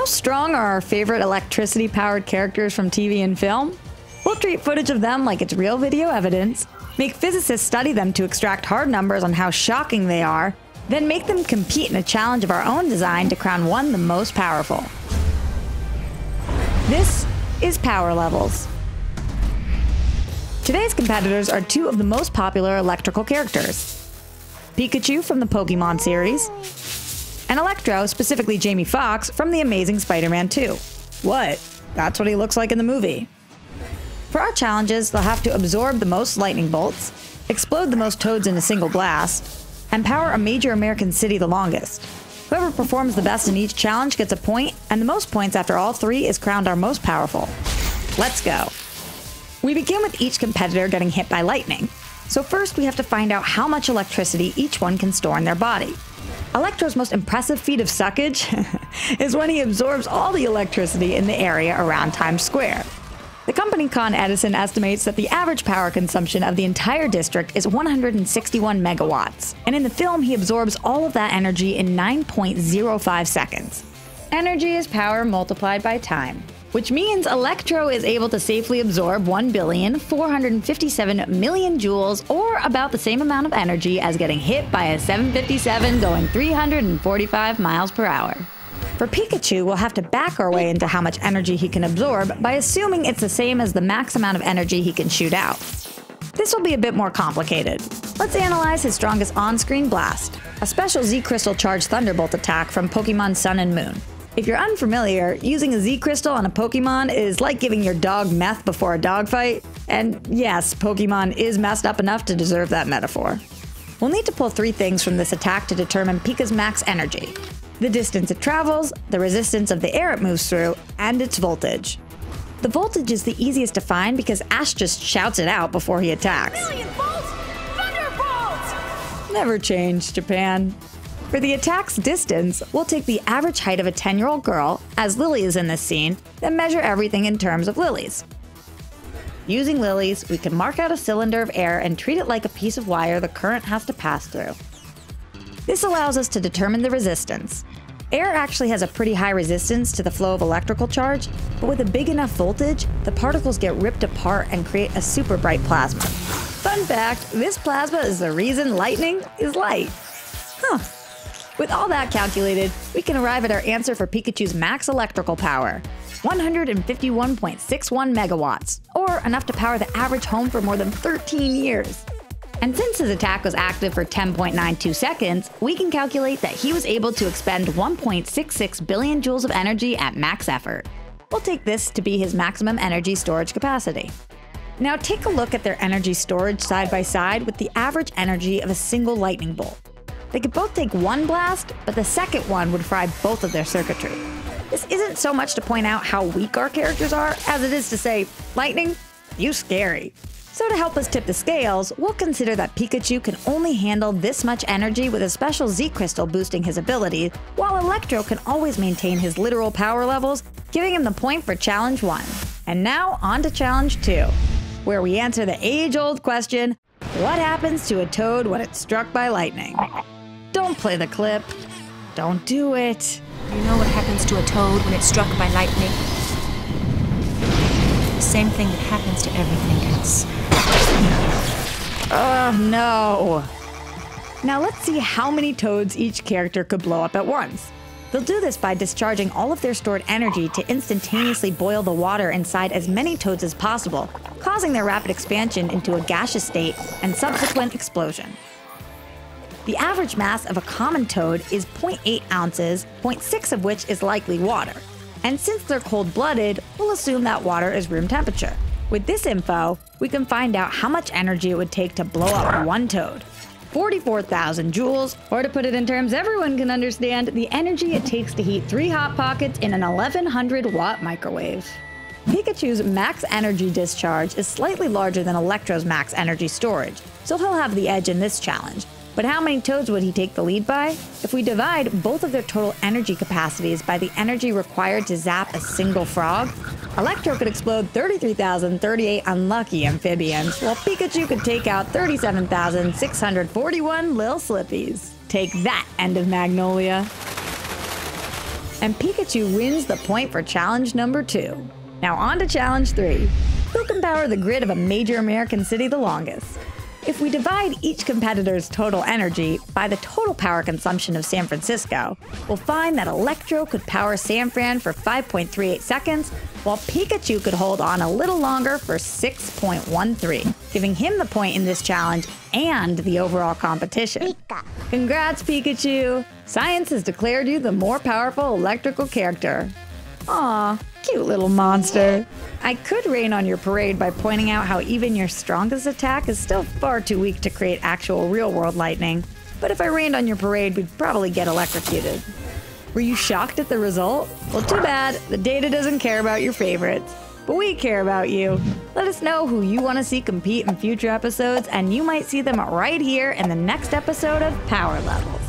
How strong are our favorite electricity-powered characters from TV and film? We'll treat footage of them like it's real video evidence, make physicists study them to extract hard numbers on how shocking they are, then make them compete in a challenge of our own design to crown one the most powerful. This is Power Levels. Today's competitors are two of the most popular electrical characters. Pikachu from the Pokemon series, and Electro, specifically Jamie Foxx, from The Amazing Spider-Man 2. What? That's what he looks like in the movie. For our challenges, they'll have to absorb the most lightning bolts, explode the most toads in a single blast, and power a major American city the longest. Whoever performs the best in each challenge gets a point, and the most points after all three is crowned our most powerful. Let's go. We begin with each competitor getting hit by lightning. So first we have to find out how much electricity each one can store in their body. Electro's most impressive feat of suckage is when he absorbs all the electricity in the area around Times Square. The company Con Edison estimates that the average power consumption of the entire district is 161 megawatts, and in the film he absorbs all of that energy in 9.05 seconds. Energy is power multiplied by time, which means Electro is able to safely absorb 1,457,000,000 joules, or about the same amount of energy as getting hit by a 757 going 345 miles per hour. For Pikachu, we'll have to back our way into how much energy he can absorb by assuming it's the same as the max amount of energy he can shoot out. This will be a bit more complicated. Let's analyze his strongest on-screen blast, a special Z-Crystal charged Thunderbolt attack from Pokemon Sun and Moon. If you're unfamiliar, using a Z-Crystal on a Pokemon is like giving your dog meth before a dogfight. And yes, Pokemon is messed up enough to deserve that metaphor. We'll need to pull three things from this attack to determine Pika's max energy: the distance it travels, the resistance of the air it moves through, and its voltage. The voltage is the easiest to find because Ash just shouts it out before he attacks. Million volts! Thunderbolt! Never change, Japan. For the attack's distance, we'll take the average height of a 10-year-old girl, as Lily is in this scene, then measure everything in terms of lilies. Using lilies, we can mark out a cylinder of air and treat it like a piece of wire the current has to pass through. This allows us to determine the resistance. Air actually has a pretty high resistance to the flow of electrical charge, but with a big enough voltage, the particles get ripped apart and create a super bright plasma. Fun fact, this plasma is the reason lightning is light. With all that calculated, we can arrive at our answer for Pikachu's max electrical power: 151.61 megawatts, or enough to power the average home for more than 13 years. And since his attack was active for 10.92 seconds, we can calculate that he was able to expend 1.66 billion joules of energy at max effort. We'll take this to be his maximum energy storage capacity. Now take a look at their energy storage side by side with the average energy of a single lightning bolt. They could both take one blast, but the second one would fry both of their circuitry. This isn't so much to point out how weak our characters are, as it is to say, lightning, you scary. So to help us tip the scales, we'll consider that Pikachu can only handle this much energy with a special Z-Crystal boosting his ability, while Electro can always maintain his literal power levels, giving him the point for Challenge 1. And now on to Challenge 2, where we answer the age-old question, what happens to a toad when it's struck by lightning? Don't play the clip. Don't do it. You know what happens to a toad when it's struck by lightning? The same thing that happens to everything else. Oh no. Now let's see how many toads each character could blow up at once. They'll do this by discharging all of their stored energy to instantaneously boil the water inside as many toads as possible, causing their rapid expansion into a gaseous state and subsequent explosion. The average mass of a common toad is 0.8 ounces, 0.6 of which is likely water. And since they're cold-blooded, we'll assume that water is room temperature. With this info, we can find out how much energy it would take to blow up one toad. 44,000 joules, or to put it in terms everyone can understand, the energy it takes to heat 3 Hot Pockets in an 1100-watt microwave. Pikachu's max energy discharge is slightly larger than Electro's max energy storage, so he'll have the edge in this challenge. But how many toads would he take the lead by? If we divide both of their total energy capacities by the energy required to zap a single frog, Electro could explode 33,038 unlucky amphibians, while Pikachu could take out 37,641 Lil Slippies. Take that, End of Magnolia. And Pikachu wins the point for challenge number 2. Now on to challenge 3. Who can power the grid of a major American city the longest? If we divide each competitor's total energy by the total power consumption of San Francisco, we'll find that Electro could power San Fran for 5.38 seconds, while Pikachu could hold on a little longer for 6.13, giving him the point in this challenge and the overall competition. Congrats, Pikachu! Science has declared you the more powerful electrical character. Aw, cute little monster. I could rain on your parade by pointing out how even your strongest attack is still far too weak to create actual real-world lightning. But if I rained on your parade, we'd probably get electrocuted. Were you shocked at the result? Well, too bad. The data doesn't care about your favorites. But we care about you. Let us know who you want to see compete in future episodes, and you might see them right here in the next episode of Power Level.